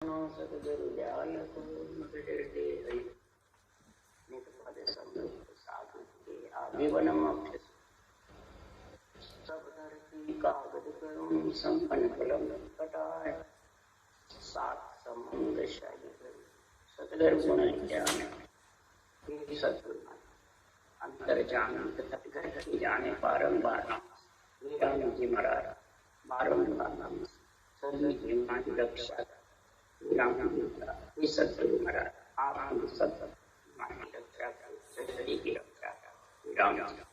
सदगुरुदयाल सब धरती कागज करुण संपन्न कलम कटाए सात समुद्र शाही सतगुरु गुण ज्ञान सतगुरु अंतर जान घर जाने बारंबार राम जी महाराज बारंबार नाम सभी जीवन की रक्षा राम जी सतगुरु महाराज आप सब मानी रक्षा सृष्टि की रक्षा राम जी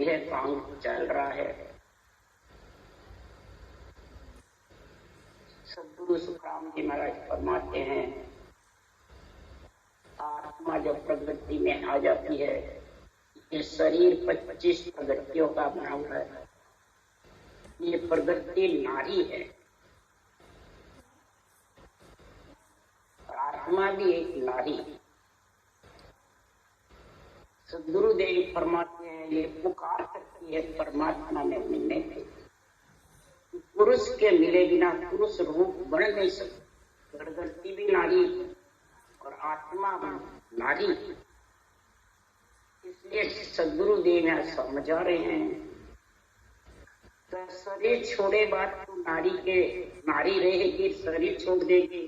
यह काम चल रहा है। सदगुरु सुखराम जी महाराज फरमाते हैं आत्मा जब प्रगति में आ जाती है, ये शरीर 25 प्रगतियों का बना हुआ है। ये प्रगति नारी है, आत्मा भी एक नारी। सदगुरुदेव फरमाते हैं ये पुकार करती है परमात्मा में मिलने के। पुरुष के मिले बिना पुरुष रूप बन नहीं सकते। प्रगति भी नारी और आत्मा नारी। इसलिए सदगुरुदेव यहाँ समझा रहे हैं तो शरीर छोड़े बात तो नारी रहेगी, शरीर छोड़ देगी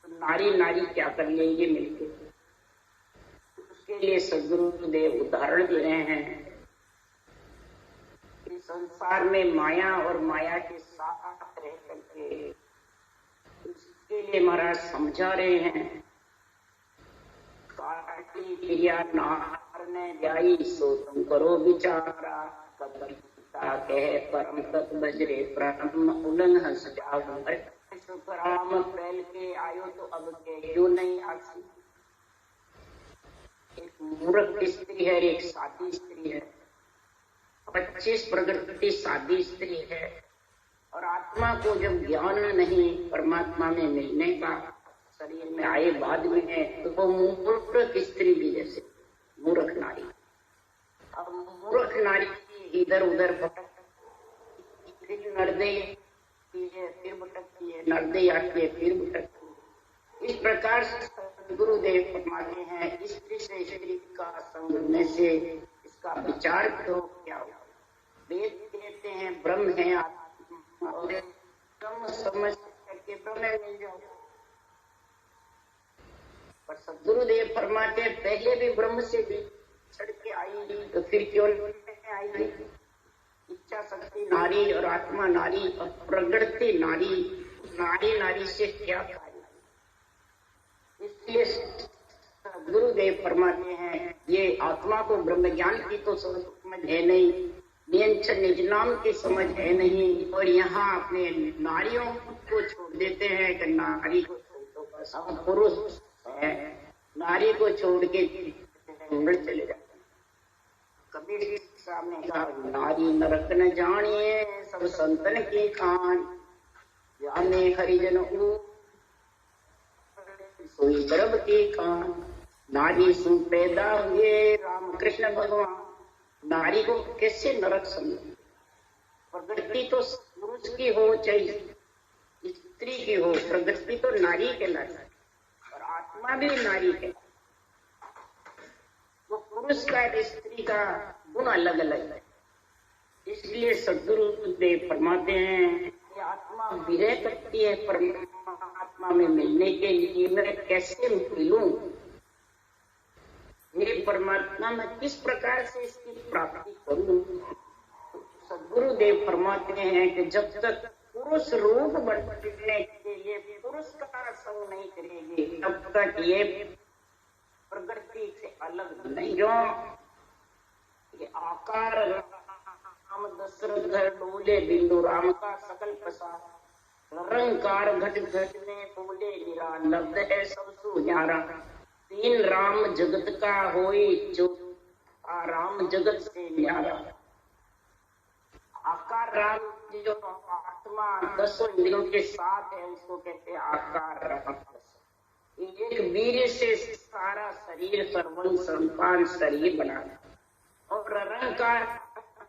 तो नारी क्या कर लेंगे मिलके। उसके लिए सदगुरुदेव उदाहरण दे रहे हैं कि संसार में माया और माया के साथ रह करके उसके लिए महाराज समझा रहे हैं काटी क्रिया नार ने जाई सो तुम करो विचारा कविता कहे परम तत् बजरे परम उलन हंस जाओ राम पहल के आयो तो अब के क्यों नहीं आसी। एक मूर्ख स्त्री है, एक साधी स्त्री है। 25 प्रगति साधी स्त्री है और आत्मा को जब ज्ञान नहीं परमात्मा में मिलने का शरीर में आए बाद में है तो वो मूर्ख स्त्री भी जैसे मूर्ख नारी। अब मूर्ख नारी इधर उधर भटकती है, नर्दयी है फिर भटकती है, नर्दयी आती है फिर भटकती है। इस प्रकार से गुरुदेव फरमाते हैं स्त्री से स्त्री का संग होने से इसका विचार करो क्या हो। वेद कहते हैं ब्रह्म है आत्मा और ब्रह्म समझ करके ब्रह्म में मिल जाओ। पर सदगुरुदेव फरमाते हैं पहले भी ब्रह्म से भी छड़ के आई तो फिर क्यों नहीं आएगी। इच्छा शक्ति नारी और आत्मा नारी और प्रगति नारी, नारी से क्या कार्य। इसलिए गुरुदेव फरमाते हैं ये आत्मा को ब्रह्म ज्ञान की तो समझ है नहीं, निज नाम की समझ है नहीं और यहाँ अपने नारियों को छोड़ देते हैं कि नारी को छोड़ सब पुरुष है, नारी को छोड़ के चले जाते हैं। कबीर साहब ने कहा नारी नरक न जानिए सब संतन की खान जाने हरिजन सोई गर्भ की खान। नारी सु पैदा हुए राम कृष्ण भगवान। नारी को कैसे नरक समझे। प्रगति तो पुरुष की हो चाहे स्त्री की हो, प्रगति तो नारी के लायक और आत्मा भी नारी के। वो पुरुष का स्त्री का गुण अलग अलग है। इसलिए सदगुरुदेव फरमाते हैं कि आत्मा विरह करती है परमात्मा में मिलने के लिए। मैं कैसे मिलूं, मेरे परमात्मा में किस प्रकार से इसकी प्राप्ति करूं। सदगुरुदेव फरमाते हैं कि जब तक पुरुष रूप बनने के लिए पुरुष का संग नहीं करेंगे तब तक ये प्रगति से अलग नहीं। जो ये आकार राम दशरथ घर डोले बिंदु राम का सकल प्रसाद निरंकार घट घट में बोले निरालब्ध है सब सुजारा। तीन राम जगत का होई जो राम जगत से न्यारा। आकार राम जो आत्मा 10 इंद्रियों के साथ है उसको कहते हैं आकार राम। एक वीर से सारा शरीर सर्वन संतान शरीर बना और निरंकार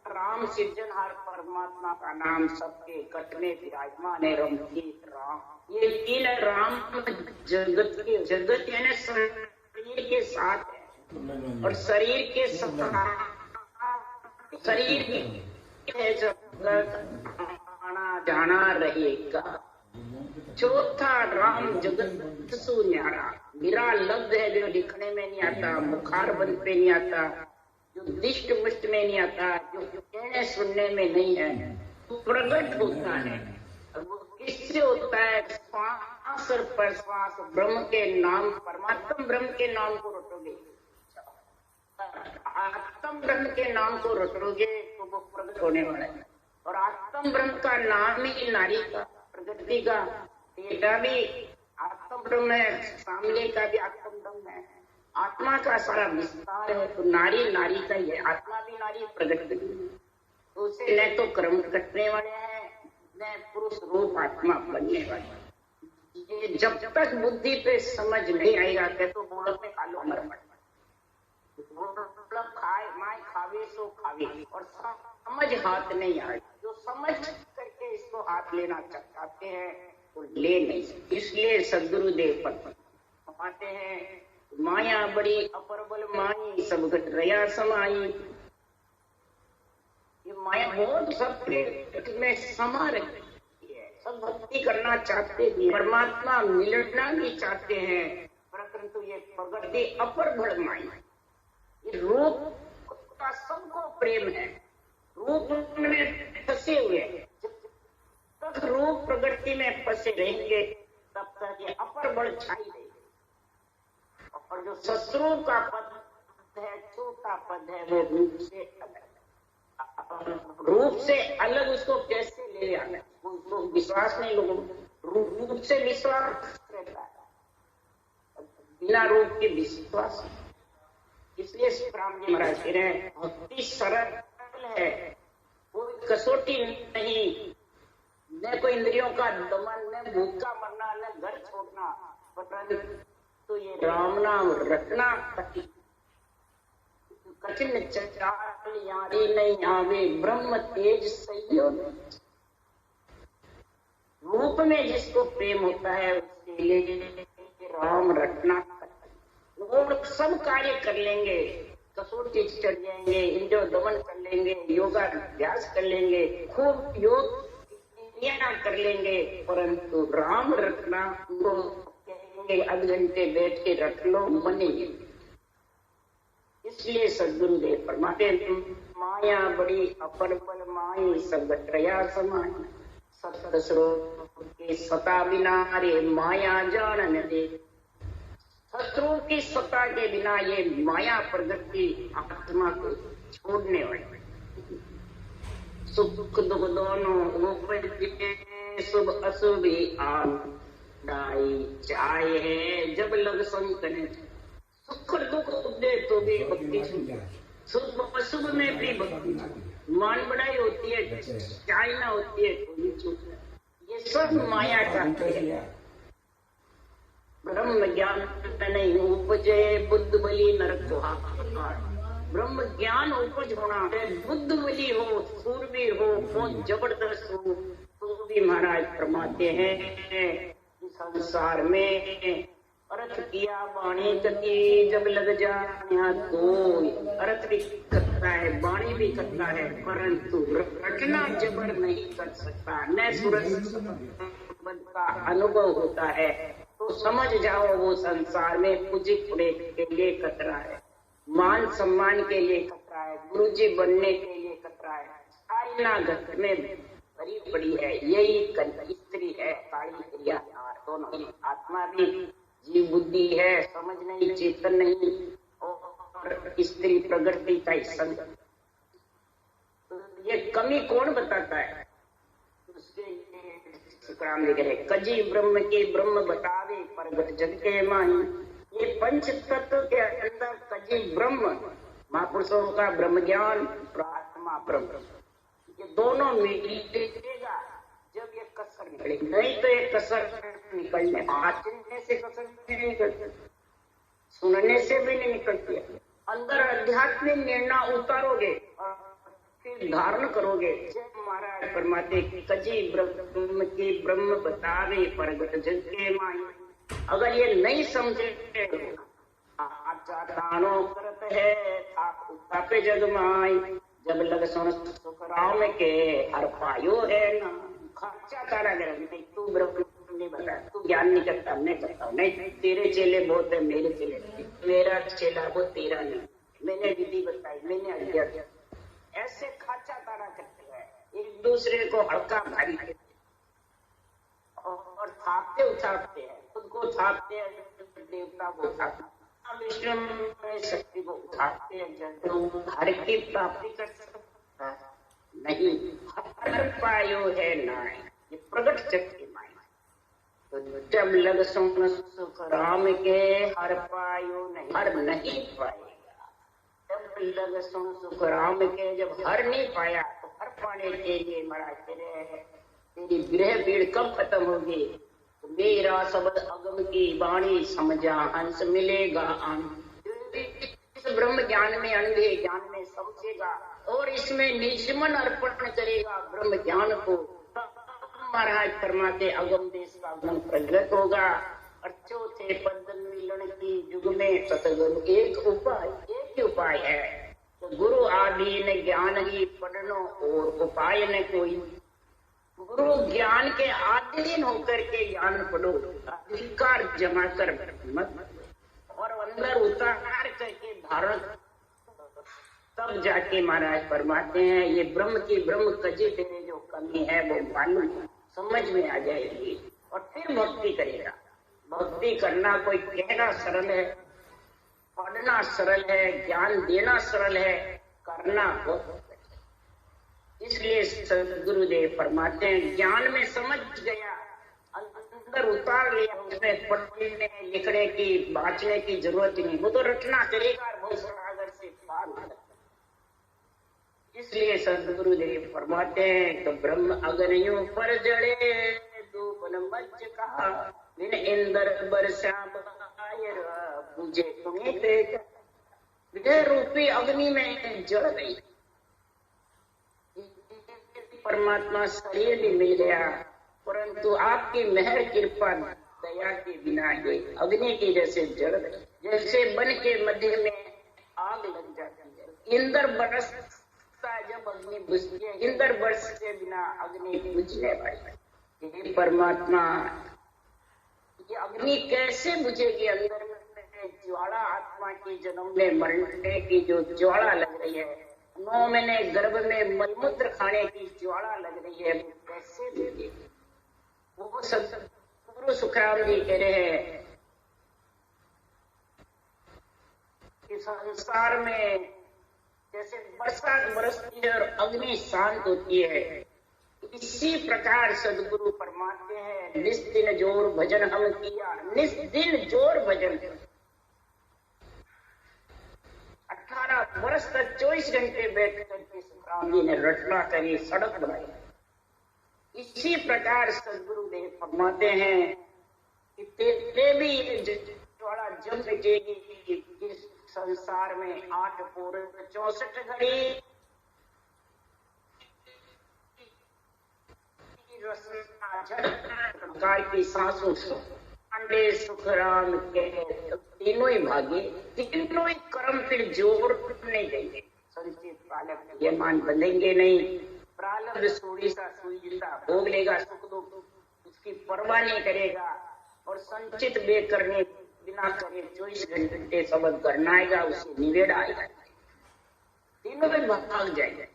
राम सिर्जनहार परमात्मा का नाम सबके कट में विराजमान है रमजीत राम। ये तीन राम जगत यानी शरीर के साथ है और शरीर के साथ शरीर है जगत आना जाना रहेगा। चौथा राम जगत सु न्यारा, मेरा लफ्ज है जो लिखने में नहीं आता, मुखार बंद पे नहीं आता, जो दिष्ट मुष्ट में नहीं आता, जो कहने सुनने में नहीं है, तो प्रकट होता है। और वो किससे होता है? श्वास और प्रश्वास ब्रह्म के नाम, परमात्म ब्रह्म के नाम को रटोगे, आत्म ब्रह्म के नाम को रटोगे तो वो प्रकट होने वाला है। और आत्म ब्रह्म का नाम ही नारी का प्रगति का, बेटा भी आत्म ब्रह्म है, सामने का भी आत्म ब्रह्म है, आत्मा का सारा विस्तार है। तो नारी नारी का ही है, आत्मा भी नारी प्रगट भी। तो उसे न तो कर्म कटने वाले हैं न पुरुष रूप आत्मा बनने वाले। ये जब तक बुद्धि पे समझ नहीं आएगा तो बोलक में कालो मर खाए माए खावे सो खावे, और समझ हाथ नहीं आए। जो समझ करके इसको हाथ लेना चाहते हैं तो ले नहीं सकते। इसलिए सदगुरुदेव पाते हैं, माया बड़ी अपरबल माई सब घट रया समाई। ये माया बहुत सब में समा रखी है, सब भक्ति करना चाहते भी, परमात्मा मिलना भी चाहते हैं, परंतु ये प्रगति अपर बड़ माई। ये रूप का सबको प्रेम है, रूप में फंसे हुए हैं। जब तक रूप प्रगति में फंसे रहेंगे तब तक ये अपर बड़ छाई रहेगी। और जो शत्रु का पद है, छोटा पद है, वो रूप से अलग। रूप से अलग उसको कैसे ले आना, उसको विश्वास नहीं, लोगों रूप से विश्वास रहता है, बिना रूप के विश्वास। इसलिए राम जी महाराज कह रहे हैं भक्ति सरल है, कोई कसौटी नहीं, न कोई इंद्रियों का दमन, न भूखा मरना, न घर छोड़ना, तो ये राम नाम रटना कठिन चाल यारी नहीं आवे, ब्रह्म तेज सैयो। रूप में जिसको प्रेम होता है उसके लिए राम रटना, वो सब कार्य कर लेंगे, कसौटी चढ़ जाएंगे, इंद्रिय दमन कर लेंगे, योगा अभ्यास कर लेंगे, खूब योग कर लेंगे, परंतु राम रटना वो कहेंगे आधे घंटे बैठ के रट लो, बनेंगे। इसलिए सदगुरुदेव फरमाते माया बड़ी अपरबल माई सब गटरया समाई, सतस्रोत के सता बिना रे माया जान न दे। शत्रु की सत्ता के बिना ये माया प्रगति आत्मा को छोड़ने वाली। सुख दुख दोनों शुभ अशुभ आई चाहे है, जब लग संकने सुख दुख दे तो भी भक्ति, शुभ अशुभ में भी भक्ति, मान बढ़ाई होती है, चाइना होती है तो भी चूक। ये सब माया का है। ब्रह्म ज्ञान नहीं उपजे बुद्ध बलि नरक हाहाकार। ब्रह्म ज्ञान उपज होना है, बुद्ध बलि हो, सूरवीर हो, बहुत जबरदस्त हो, तो भी महाराज फरमाते हैं संसार में अर्थ किया वाणी गति, जब लग जाए कोई अर्थ भी करता है, वाणी भी करता है, परंतु रटना जबर नहीं कर सकता, न सूरज का अनुभव होता है। तो समझ जाओ वो संसार में पूजी पुरे के लिए खतरा है, मान सम्मान के लिए खतरा है, गुरुजी बनने के लिए खतरा है, आईना घट में भरी पड़ी है। यही स्त्री है, काली क्रिया दोनों, आत्मा भी जीव बुद्धि है, समझ नहीं, चेतन नहीं, और स्त्री प्रगति का हिस्सा। तो ये कमी कौन बताता है? सुखराम जी कहे कजी ब्रह्म के ब्रह्म बतावे प्रगट जग के माही। ये पंच तत्व के अंदर कजी ब्रह्म, महापुरुषों का ब्रह्म ज्ञान, आत्मा ब्रह्म, ये दोनों मिलेगा जब ये कसर निकलेगी। नहीं तो ये कसर निकलने, आचरने से कसर नहीं निकलती, सुनने से भी नहीं निकलती है। अंदर आध्यात्मिक निर्णय उतारोगे और फिर धारण करोगे। जब महाराज फरमाते कजी ब्रह्म की ब्रह्म बतावे प्रगट जग के माई। अगर ये नहीं समझे आचा तानो करत है तापे जग माई। जब लग सुन सुख राम के हर पायो है ना। खर्चा तारा कर नहीं, तू ब्रह्म नहीं बता, तू ज्ञान नहीं करता, मैं करता हूँ। नहीं, तेरे चेले बहुत है, मेरे चेले नहीं। मेरा चेला वो तेरा नहीं, मैंने विधि बताई, मैंने आज्ञा दिया। ऐसे खाचा तारा करते हैं, एक दूसरे को हल्का भारी करते और थापते उठाते हैं, खुद को थापते हैं, देवता को उठाते, विष्णु में शक्ति को उठाते हैं। जब हर की प्राप्ति कर सकता नहीं, हर पायो है नाय, ये प्रगट शक्ति माई। तो जब लग सुन सुख राम के हर पायो नहीं, हर नहीं पाएगा। जब लग सुन सुख राम के जब हर नहीं पाया तो हर पाने के लिए महाराज तेरी विरह पीड़ कब खत्म होगी। तो मेरा शब्द अगम की वाणी समझा हंस मिलेगा आनंद। इस ब्रह्म ज्ञान में अंधे ज्ञान में समझेगा और इसमें निजमन अर्पण करेगा ब्रह्म ज्ञान को। महाराज फरमाते अगम देश का गुण प्रगट होगा। और चौथे पद मिलन की युग में सतगुरु एक ही उपाय है। तो गुरु आदि ने ज्ञान ही पढ़नो और उपाय न कोई। गुरु ज्ञान के आधीन होकर के ज्ञान पढ़ो, अधिकार जमा कर मत और अंदर उतार करके धारण, तब जाके महाराज फरमाते हैं ये ब्रह्म की ब्रह्म कजी तेरे जो कमी है वो मालूम समझ में आ जाएगी और फिर भक्ति करेगा। भक्ति करना कोई कहना सरल है, पढ़ना सरल है, ज्ञान देना सरल है, करना बहुत। इसलिए सदगुरुदेव फरमाते हैं ज्ञान में समझ गया, अंदर उतार लिया, उसमें पढ़ने लिखने की बांचने की जरूरत नहीं, वो तो रटना करेगा और बहुत सागर से पार हो। इसलिए सदगुरुदेव फरमाते हैं तो ब्रह्म अग्नियों पर जड़े दूपन मच कहा बिन इंद्र बरसा पूजे तुम्हें देख। विजय रूपी अग्नि में जड़ गई, परमात्मा शरीर भी मिल गया, परंतु आपकी मेहर कृपा दया के बिना ये अग्नि की जैसे जड़ गई। जैसे वन के मध्य में आग लग जाती है, इंद्र बरसता जब अग्नि बुझती है, इंद्र बरस के बिना अग्नि बुझने वाली। परमात्मा ये अग्नि कैसे बुझेगी? अंदर में ज्वाला, आत्मा की जन्म में मरने की जो ज्वाला लग रही है, 9 महीने गर्भ में मलमूत्र खाने की ज्वाला लग रही है, वो कैसे बुझेगी? वो सब गुरु सुखराम जी कह रहे हैं कि संसार में जैसे बरसात बरसती है और अग्नि शांत होती है, इसी प्रकार सदगुरु फरमाते हैं निस्दिन जोर भजन हम किया। निस्दिन जोर भजन 18 वर्ष तक 24 घंटे बैठ करके सुखराम जी ने रचना करी, सड़क बनाई। इसी प्रकार सदगुरुदेव फरमाते हैं कि तेरे भी ये ज्वाला जब मिटेगी इस संसार में 8 पूर्व 64 घड़ी प्रकार की सांसों अंडे सुखराम के तीनों ही भागे, तीनों ही कर्म फिर जोड़ नहीं देंगे। संचित प्रालब्ध ये मान बंधेंगे नहीं, प्रालब्ध सूड़ी सा सुई जिंदा भोग लेगा, सुख दुख उसकी परवाह नहीं करेगा और संचित बे करने बिना करे 24 घंटे सबक करना आएगा, उसे निवेड़ आएगा, तीनों में भाग जाएंगे।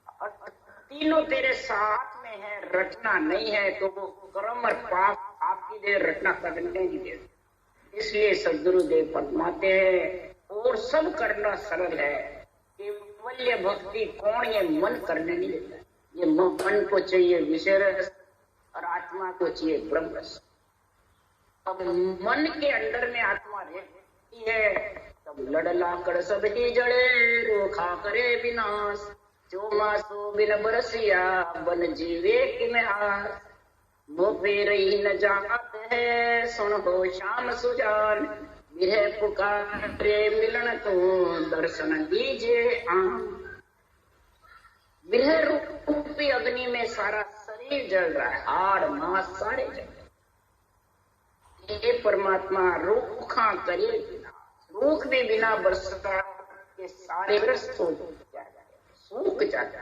और तीनों तेरे साथ में है, रटना नहीं है तो वो कर्म और पाप आपकी देर रटना करने की देर। इसलिए सदगुरुदेव फरमाते हैं और सब करना सरल है, केवल भक्ति कौन ये मन करने नहीं देता। ये मन को चाहिए विषय रस और आत्मा को चाहिए ब्रह्म रस। अब मन के अंदर में आत्मा रहती है तब लड़ला कर सब ही जड़े रोखा करे विनाश। जो मासो बिन बरसिया बन जीवे कि में हार। वो फेर ही न जात है सुन हो श्याम सुजान। विरह पुकारे मिलन को दर्शन दीजिए आम। विरह रूपी अग्नि में सारा शरीर जल रहा है, हाड़ मांस सारे जल रहे। हे परमात्मा रूखा करे, रूख भी बिना बरसता के सारे ग्रस्त हो जाते, सूख जाते।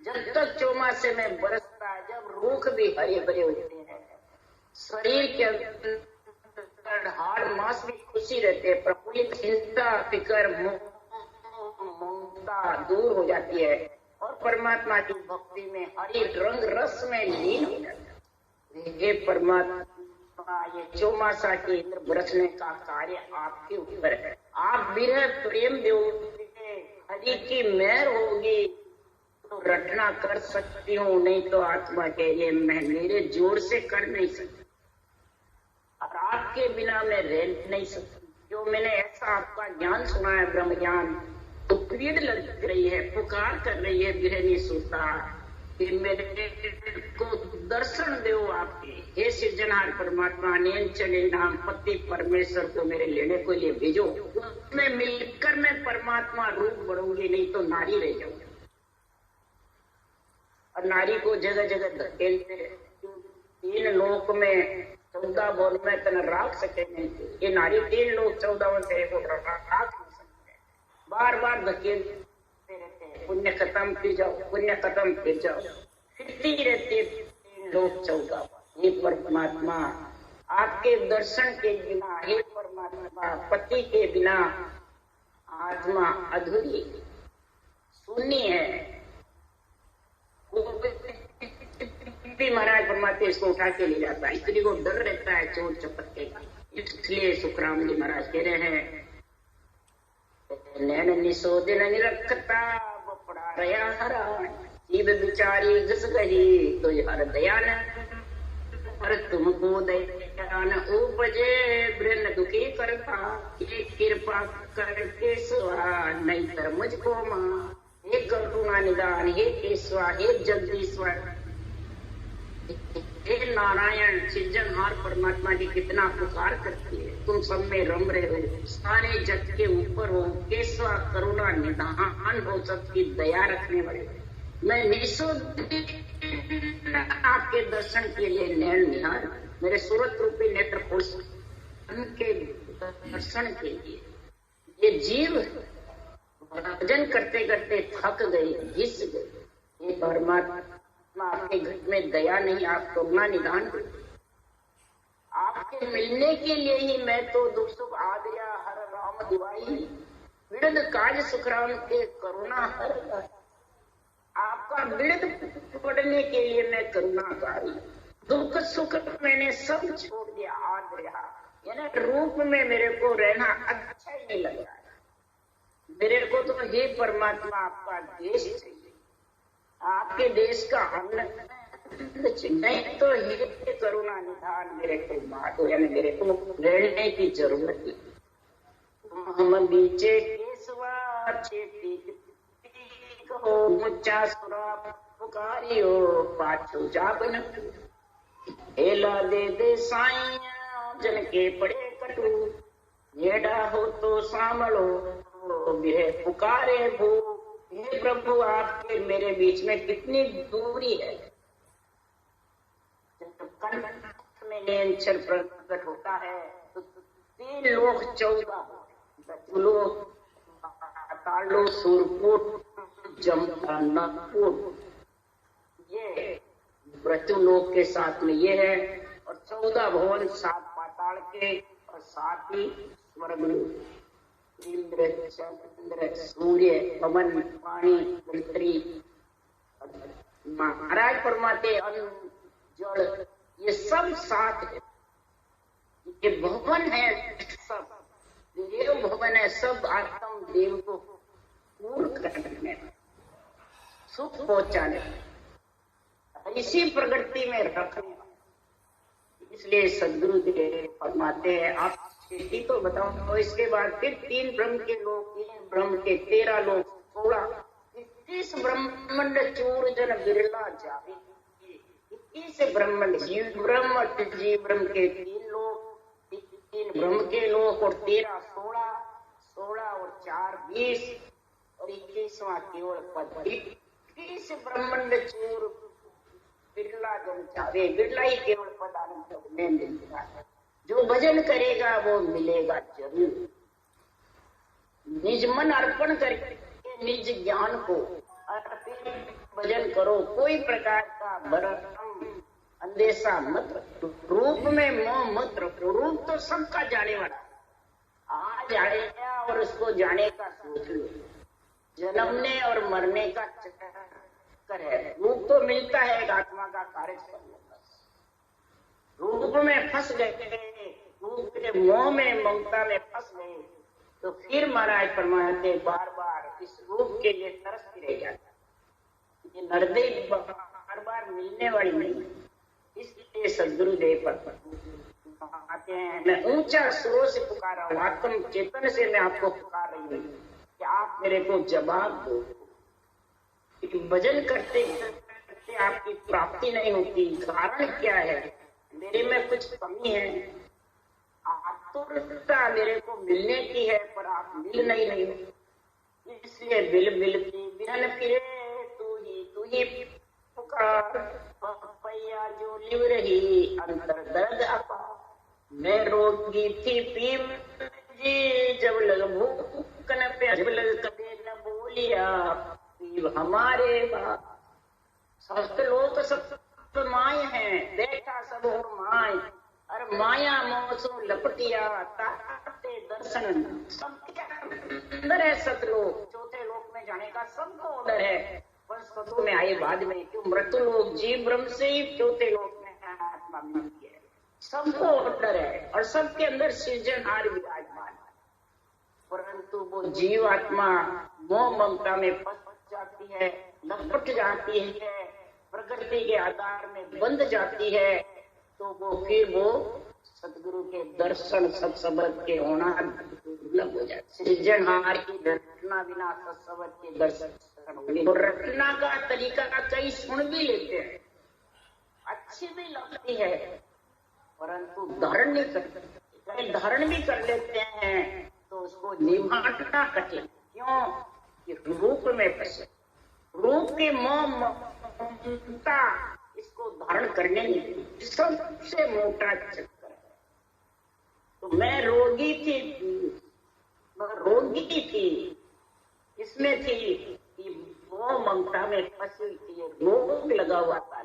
जब तक चौमासे में बरसता है, जब रूख भी हरे भरे होते हैं, शरीर के अंदर हाड़ मांस भी खुशी रहते हैं, प्रफुल्लित, चिंता फिकर ममता दूर हो जाती है और परमात्मा की भक्ति में हरि रंग रस में लीन हो जाता है। हे परमात्मा, ये चौमासा के इंद्र बरसने का कार्य आपके ऊपर है। आप विरह प्रेम दोगे, हरि की मेहर होगी तो रटना कर सकती हूँ, नहीं तो आत्मा के लिए मैं मेरे जोर से कर नहीं सकती और आपके बिना मैं रह नहीं सकती। जो मैंने ऐसा आपका ज्ञान सुना है, ब्रह्म ज्ञान, तो पीड़ लग रही है, पुकार कर रही है विरह नहीं सुनता कि मेरे को दर्शन दो आपके। हे सृजनहार परमात्मा, नैन चले नाम पति परमेश्वर को मेरे लेने को लिए भेजो, उसमें मिलकर मैं परमात्मा रूप बढ़ूंगी, नहीं तो नारी रह जाऊंगी। और नारी को जगह जगह धकेलते, 3 लोक में 14 बोल में तना राख सके नहीं, ये नारी 3 लोग 14 से राख नहीं सकते, बार बार धकेलते रहते हैं। पुण्य खत्म फिर जाओ, पुण्य खत्म फिर जाओ, फिरती रहती है 3 लोग 14। हे परमात्मा, आपके दर्शन के बिना, हे परमात्मा, पति के बिना आत्मा अधूरी शून्य है। महाराज परमात्मा इसको उठा के ले जाता है, स्त्री को डर रहता है चोर चपत्ते का। इसलिए सुखराम जी महाराज कह रहे हैं, नैन निशोदिन निरखता बपड़ा रया हरा, जीव बिचारी घस गई तो हर दयान, पर तुमको दयान उपजे ब्रह्म दुखी करता, ये कृपा करके सुहा नहीं तर मुझको मां। हे करुणा निदान, हे केशवा, हे जगदीश्वर, हे नारायण सृजनहार परमात्मा की कितना पुकार करती है। तुम सब में रम रहे हो, सारे जग के ऊपर हो, केशवा करुणा निदान हो, सबकी दया रखने वाले। मैं निःशुद्ध आपके दर्शन के लिए नैन निहार, मेरे सूरत रूपी नेत्र खोल उनके दर्शन के लिए। ये जीव भजन करते करते थक गई, घिस गई। ये परमात्मा आपके घर में दया नहीं, आप करुणा निदान। आपके मिलने के लिए ही मैं तो दुख सुख आदया हर राम दिवाई, विड़द काज सुखराम के करुणा हर। आपका विड़द पढ़ने के लिए मैं करुणाकारी, दुख सुख मैंने सब छोड़ दिया, आदया यानी रूप में मेरे को रहना अच्छा ही नहीं लग रहा है। मेरे को तो हे परमात्मा आपका देश चाहिए, आपके देश का अन्न नहीं तो हे करुणा निधान मेरे को बात, यानी मेरे को रहने की जरूरत है। हम बीचे केसवा छेती कहो, मुच्चा सुरा पुकारियो पाछो जाबन, हेला दे दे साइया जन के पड़े कटू, येड़ा हो तो सामलो पुकारे भू। हे प्रभु, आपके मेरे बीच में कितनी दूरी है। जब कंठ में नेंचर प्रकट होता है तो 3 लोक 14 लोक, तालो सुरपुट जमनापुर, ये मृत्युलोक के साथ में ये है, और 14 भवन 7 पाताल के और 7 ही स्वर्ग, इंद्र चंद्र सूर्य पवन पानी धरती, महाराज परमात्मा अन्न जल, ये सब 7 है। ये भवन है, सब देव भवन है, सब आत्म देव को पूर्ण करने, सुख पहुंचाने, इसी प्रगति में रखने। इसलिए सदगुरु देव फरमाते हैं, आप स्थिति तो बताओ। तो इसके बाद फिर 3 ब्रह्म के लोग, 3 ब्रह्म के 13 लोग, 16 21 ब्रह्मांड चूर जन बिरला जावे। 21 ब्रह्मांड, जीव ब्रह्म के 3 लोग, 3 ब्रह्म के लोग, और 13 16 और 4 20 और 21वां केवल पद। ब्रह्मांड चूर बिरला जन चाहे, बिरला ही केवल पदार्थ में मिलेगा। जो भजन करेगा वो मिलेगा जरूर। निज मन अर्पण करके निज ज्ञान को अर्पित भजन करो। कोई प्रकार का भ्रम अंदेशा मत रखो, रूप में मोह मत रखो। रूप तो सबका जाने वाला, आज आएगा और उसको जाने का सोच लो। जन्मने और मरने का चक्कर है। रूप तो मिलता है, आत्मा का कार्य करने का। रूप में फंस गए, रूप के मोह में ममता में फंस गए तो फिर महाराज फरमाते बार बार इस रूप के लिए तरसते रह जाते। ये नरदेव बार बार मिलने वाली नहीं, इसलिए सदगुरुदेव पर आते हैं। मैं ऊंचा सुरों से पुकार रहा हूँ, आत्म चेतन से मैं आपको पुकार रही हूँ कि आप मेरे को जवाब दो। भजन करते करते आपकी प्राप्ति नहीं होती, कारण क्या है? मेरे में कुछ कमी है, आतुरता मेरे को मिलने की है पर आप मिल नहीं रही हो। इसलिए बिल की बिरन फिरे तू ही पुकार। पपैया जो लिव रही अंतर दर्द अपा। मैं रोगी थी पीव जी जब लग भूख न पे, जब लग कदे न बोलिया पीव हमारे बाप। समस्त लोग सब माय हैं, देखा सब और माय, और माया मोह सो लपटिया ताते दर्शन। सबके अंदर है सतलोक, चौथे लोक में जाने का सबको ऑर्डर है, पर सतों में आए बाद में। क्यों? मृत्यु लोक जीव ब्रह्म से ही चौथे लोक में आत्मा मिलती है। सबको ऑर्डर है और सबके अंदर सृजनहार विराजमान है, परंतु वो जीव आत्मा मोह ममता में फंस जाती है, लपट जाती है, प्रकृति के आधार में बंध जाती है। तो वो फिर वो सदगुरु के दर्शन सत्संग के होना दुर्लभ हो जाए। सृजनहार की रचना बिना सत्संग के दर्शन तो रचना का तरीका कई सुन भी लेते हैं, अच्छी भी लगती है, परंतु धारण नहीं करते। धारण भी कर लेते हैं तो उसको निभाना कठिन। क्यों? कि रूप में फंसे, रूप के मोह ममता इसको धारण करने में सबसे मोटा चक्कर है। तो मैं रोगी थी, इसमें थी कि मोह ममता में फंसी हुई थी, रोग लगा हुआ था।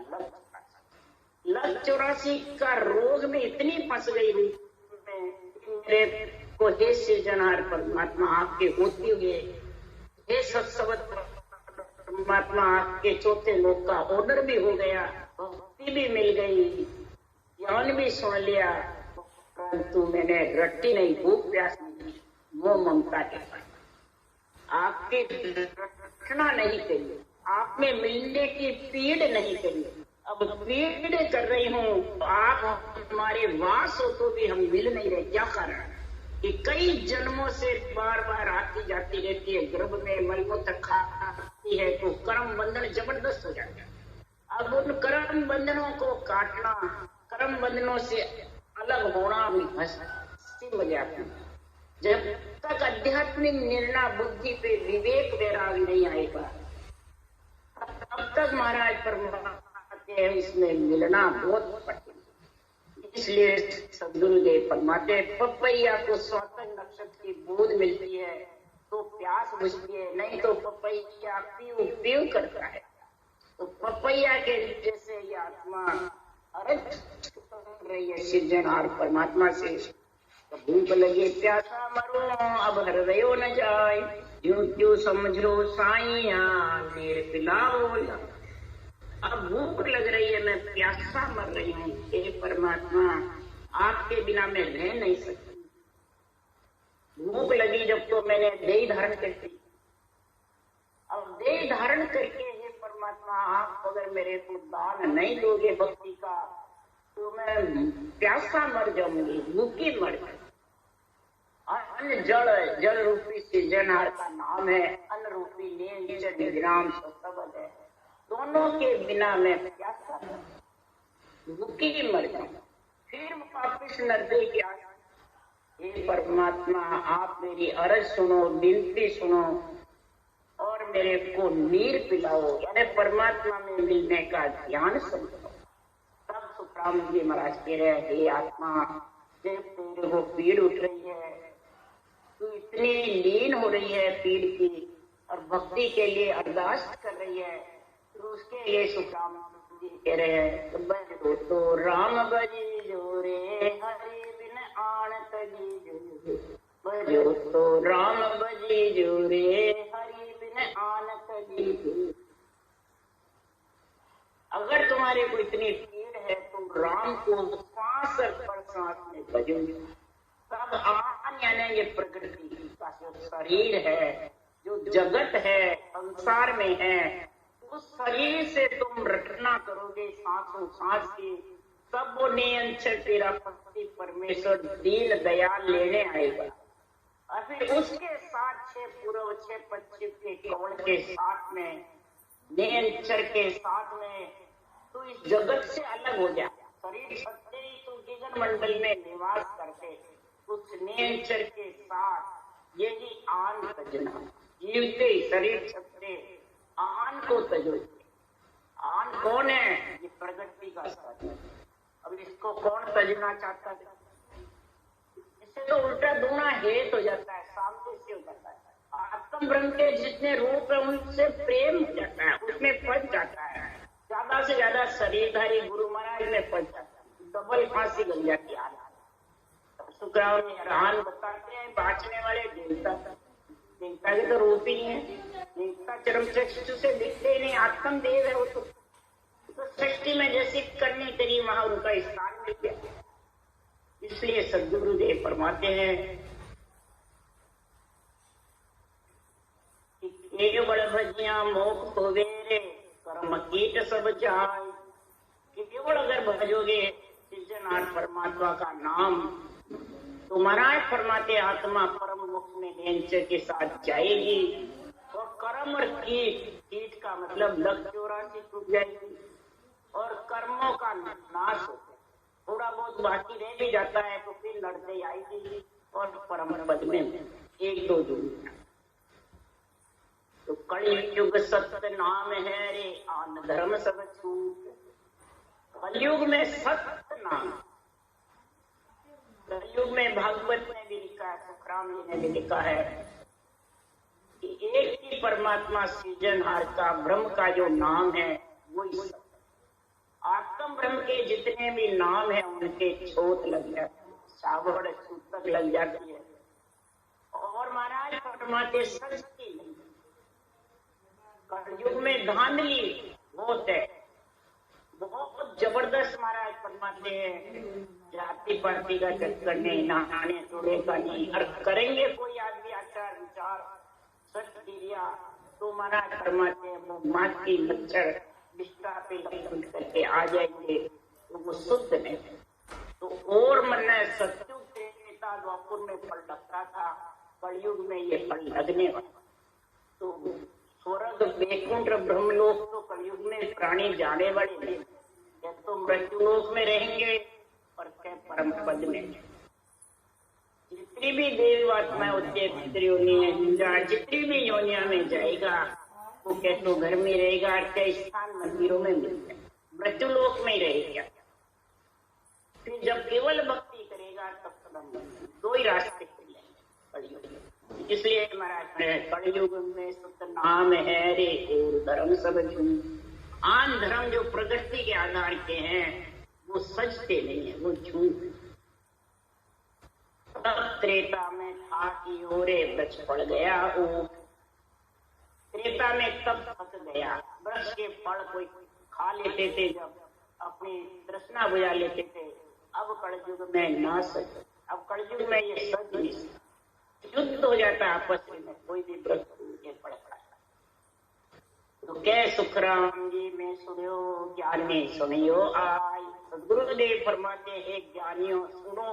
लग 84 का रोग में इतनी फंस गई रूप में, मेरे को हे सृजनहार परमात्मा आपके होते हुए, हे सत्संग परमात्मा आपके चौथे लोक का ऑर्डर भी हो गया, भक्ति भी मिल गई, ज्ञान भी सुन लिया, परंतु मैंने रट्टी नहीं, भूख प्यास नहीं, मोह ममता के साथ आपकी रचना नहीं करी, आप में मिलने की पीड़ नहीं करी। अब पीड़ कर रही हूँ, आप हमारे वास हो तो भी हम मिल नहीं रहे। क्या कारण? कि कई जन्मों से बार बार आती जाती रहती है, गर्भ में मलमूत्र खाती है तो कर्म बंधन जबरदस्त हो जाता है। अब उन कर्म बंधनों को काटना, कर्म बंधनों से अलग होना भी हंसी मजाक है। जब तक आध्यात्मिक निर्णय बुद्धि पे विवेक वैराग नहीं आएगा, तब तक महाराज परमात्मा इसमें मिलना बहुत कठिन। इसलिए सदगुरुदेव फरमाते पपैया को स्वतः नक्षत्र की बूंद मिलती है तो प्यास बुझती है, नहीं तो पपैया पीऊ पीऊ करता है। तो पपैया के जैसे ये आत्मा अर्थ कर रही है सृजनहार परमात्मा से। तो भूख लगे प्यासा मरो अब हृदयो न जाए, जो समझो साइया देर पिलाओ। अब भूख लग रही है, मैं प्यासा मर रही हूँ, हे परमात्मा आपके बिना मैं रह नहीं सकती। भूख लगी जब तो मैंने देह धारण कर दी। अब देह धारण करके हे परमात्मा आप अगर मेरे को दान नहीं दोगे भक्ति का तो मैं प्यासा मर जाऊंगी, भूखी मर जाऊंगी। अन्न जल रूपी सृजनहार का नाम है, अन्न रूपी निराम शब्द है। दोनों के बिना मैं प्यासा भूखी मर जाऊं। फिर वापिस नजदे क्या, हे परमात्मा आप मेरी अर्ज सुनो, विनती सुनो और मेरे को नीर पिलाओ, यानी परमात्मा में मिलने का ध्यान समझाओ। तब सुखराम जी महाराज कह रहे, हे आत्मा, जब तेरे को पीड़ उठ रही है, तू इतनी लीन हो रही है पीड़ की और भक्ति के लिए अरदास कर रही है, तो उसके लिए सुखराम जी कह रहे हैं, बजो तो राम बजी जो रे हरि बिन आन तजी जो, बजो तो राम बजी जो रे हरि बिन आन तजी जो। अगर तुम्हारे को इतनी पीड़ है तो राम को सांस पर सांस में बजो। तब आन यानी ये प्रकृति का जो शरीर है, जो जगत है, संसार में है, उस शरीर से तुम रटना करोगे सांसों सांस की, तब वो नियंत्रण तेरा पति परमेश्वर दीन दयाल लेने आएगा। और फिर उसके साथ 6 पूर्व 6 पश्चिम के कवल के साथ में, नियंत्रण के साथ में तू इस जगत से अलग हो जा। शरीर सत्य ही तू गगन मंडल में निवास करते, उस नियंत्रण के साथ ये ही आन तजना, जीवते शरीर सत्य आन को तजो। आन कौन है? ये प्रगति का साधन। अब इसको कौन तजना चाहता है? इससे तो उल्टा दूना हेत हो जाता है, सामने से हो जाता है। आत्म ब्रह्म के जितने रूप है उनसे प्रेम हो जाता है, उसमें पच जाता है। ज्यादा से ज्यादा शरीरधारी गुरु महाराज में पच जाता है, डबल फांसी लग जाती है। शुक्राव ने अरहान बताते हैं, बाँचने वाले देवता के तो रूप ही है, देवता चरम चक्षु से दिखते ही नहीं, आत्म देव है वो तो सृष्टि में जैसी करनी करी वहां उनका स्थान मिल गया। इसलिए सद्गुरुदेव फरमाते हैं कि केवल भजिया मोक्ष होवे रे कर्म कीट सब जाए। कि केवल अगर भजोगे सृजनहार परमात्मा का नाम तो महाराज फरमाते आत्मा परम मोक्ष में नियंत्रण के साथ जाएगी। और कर्म और कीट का मतलब लक्ष्य 84 टूट जाएगी और कर्मों का नाश होता है। थोड़ा बहुत बाकी रह भी जाता है तो फिर लड़ते आएगी और परम पद में 1-2 दूर। तो कलयुग सत्य नाम है रे आन धर्म सब छूट। कलयुग में सत्य नाम, कलयुग में भागवत में भी लिखा है, सुखराम जी ने भी लिखा है कि एक ही परमात्मा सृजनहार का ब्रह्म का जो नाम है वही आत्म ब्रह्म के जितने भी नाम है उनके छोट लग जाते हैं, सावड़ सूतक लग जाती है। और महाराज फरमाते सच की नहीं, कलयुग में धांधली बहुत है, बहुत जबरदस्त। महाराज फरमाते हैं जाति पाति का चक्कर नहीं, नहाने थोड़े का नहीं, और करेंगे कोई आदमी आचार विचार सच क्रिया तो महाराज फरमाते हैं वो माटी मच्छर विष्टा पे लपट करके आ जाएंगे तो वो शुद्ध नहीं। तो और मन सत्युग त्रेता द्वापर में फल लगता था, कलयुग में ये फल लगने वाला। तो स्वर्ग वैकुंठ ब्रह्मलोक तो कलयुग में प्राणी जाने वाले नहीं, या तो मृत्युलोक में रहेंगे और क्या परम पद में। जितनी भी देव आत्मा होती है, जितनी भी योनिया में जाएगा वो क्या तो घर में रहेगा, क्या स्थान मंदिरों में मिलेगा, मृत्युलोक में रहेगा। फिर जब केवल भक्ति करेगा तब 2 ही रास्ते खुलेंगे। इसलिए महाराज ने कलयुग में सत्य नाम है रे और धर्म सब झूठ। आन धर्म जो प्रकृति के आधार के हैं वो सचते नहीं है, वो झूठ। तब त्रेता में था कि ओरे वृक्ष पड़ गया ऊट। त्रेता में तब थक गया, वृक्ष के फल कोई खा लेते थे, जब अपनी तृष्णा बुझा लेते थे। अब कलयुग में ना सके, अब कलयुग में ये सच नहीं, युद्ध हो जाता है आपस में, कोई भी वृक्ष पड़ पड़ा। तो क्या सुखराम जी में सुनियो ज्ञानी सुनियो आई। सदगुरुदेव फरमाते हैं ज्ञानियों सुनो,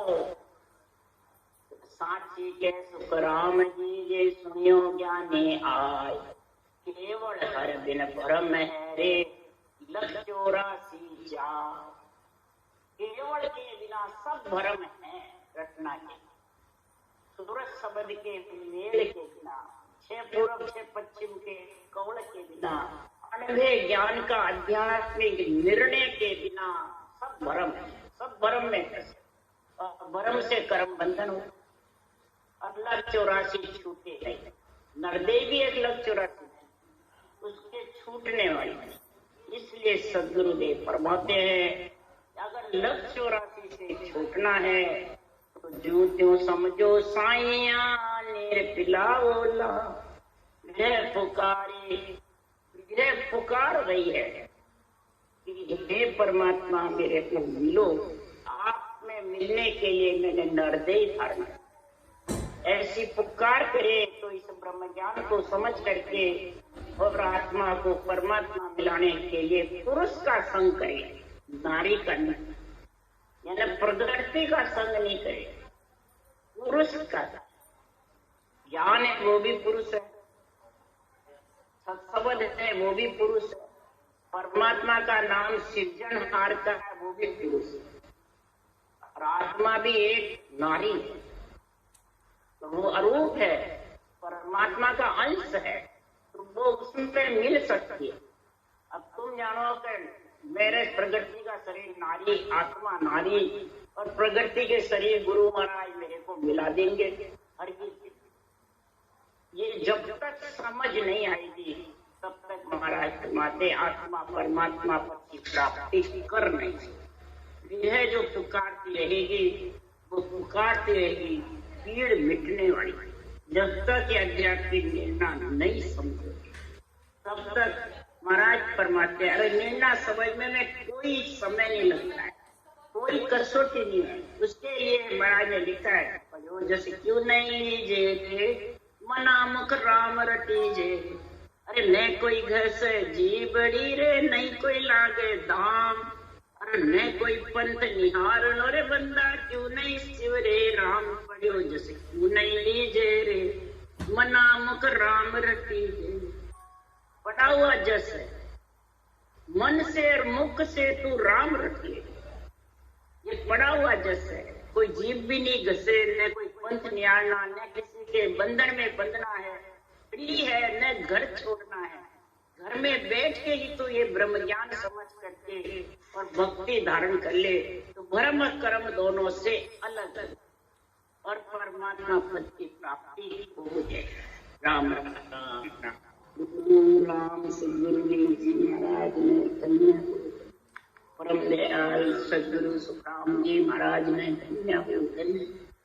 साची के सुखराम जी जे सुनियो ज्ञानी आय। केवल हर बिन भरम है रे 184 जा। केवल के बिना सब भरम है रटना के, सूरज शब्द के मेल के बिना, 6 पूर्व 6 पश्चिम के कौल के बिना, अनंधे ज्ञान का आध्यात्मिक निर्णय के बिना सब भ्रम है, सब भ्रम में फंसे। भ्रम से कर्म बंधन हो, और लक्ष्य 84 छूटे नहीं। नरदेव भी एक लक्ष्य 84 उसके छूटने वाली। इसलिए सदगुरुदेव फरमाते हैं अगर लक्ष्य 84 से छूटना है तो जो त्यों समझो साइया निर्पिलाओला। यह पुकार रही है कि हे परमात्मा मेरे को मिलो। आप में मिलने के लिए मैंने नरदेव धारण। ऐसी पुकार करे तो इस ब्रह्म ज्ञान को समझ करके और आत्मा को परमात्मा मिलाने के लिए पुरुष का संग करे, नारी का नहीं, यानी प्रकृति का संग नहीं करे, पुरुष का। ज्ञान है वो भी पुरुष है, सत्संग है वो भी पुरुष है, परमात्मा का नाम सृजनहार का है वो भी पुरुष है, और आत्मा भी एक नारी है। तो वो अरूप है, परमात्मा का अंश है, तो वो उसमें मिल सकती है। अब तुम जानो कि मेरे प्रकृति का शरीर नारी, आत्मा नारी, और प्रकृति के शरीर गुरु महाराज मेरे को मिला देंगे हर चीज। ये जब तक समझ नहीं आएगी तब तक महाराज फरमाते आत्मा परमात्मा की प्राप्ति कर नहीं। यह जो पुकारती रहेगी वो पुकारती रहेगी पीड़ मिटने वाली। जब तक ये आध्यात्मिक निर्णय नहीं समझोगे तब तक महाराज फरमाते अरे निर्णय समझने में कोई समय नहीं लगता है, कोई कसौटी नहीं है। उसके लिए महाराज ने लिखा है जैसे क्यों नहीं लीजे थे मना मुख राम रटीजे। अरे न कोई घस जी बड़ी रे नहीं कोई लागे दाम, अरे न कोई पंथ निहार रे बंदा क्यों नहीं शिव रे राम पढ़ियो जैसे क्यों नहीं लीजे रे मना मुख राम रटीजे। पढ़ा हुआ जस है, मन से और मुख से तू राम रख ले, ये पढ़ा हुआ जस है। कोई जीव भी नहीं घसे, न कोई पंथ निहारना, न किसी के बंधन में बंधना है, फ्री है, न घर छोड़ना है। घर में बैठ के ही तो ये ब्रह्म ज्ञान समझ करके और भक्ति धारण कर ले तो भ्रम कर्म दोनों से अलग और परमात्मा पद की प्राप्ति हो जाए। राम राम राम सदगुरु जी महाराज ने परम दयाल सदगुरु सुखराम जी महाराज ने धन्य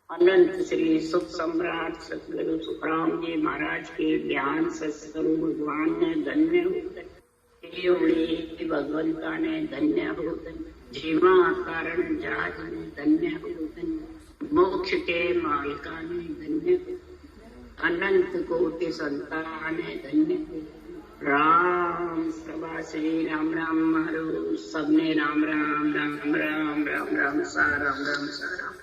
अनंत श्री सुख सम्राट सदगुरु सुखराम जी महाराज के ज्ञान सदगुरु भगवान ने धन्य भगवंता ने धन्य हो, जीवा कारण जहाज ने धन्य हो, मोक्ष के मालिका ने धन्य हो, अनंत कोटि संतान ने धन्य हो। राम सभा श्री राम राम हरो सबने राम राम राम राम राम राम सा राम राम सा राम।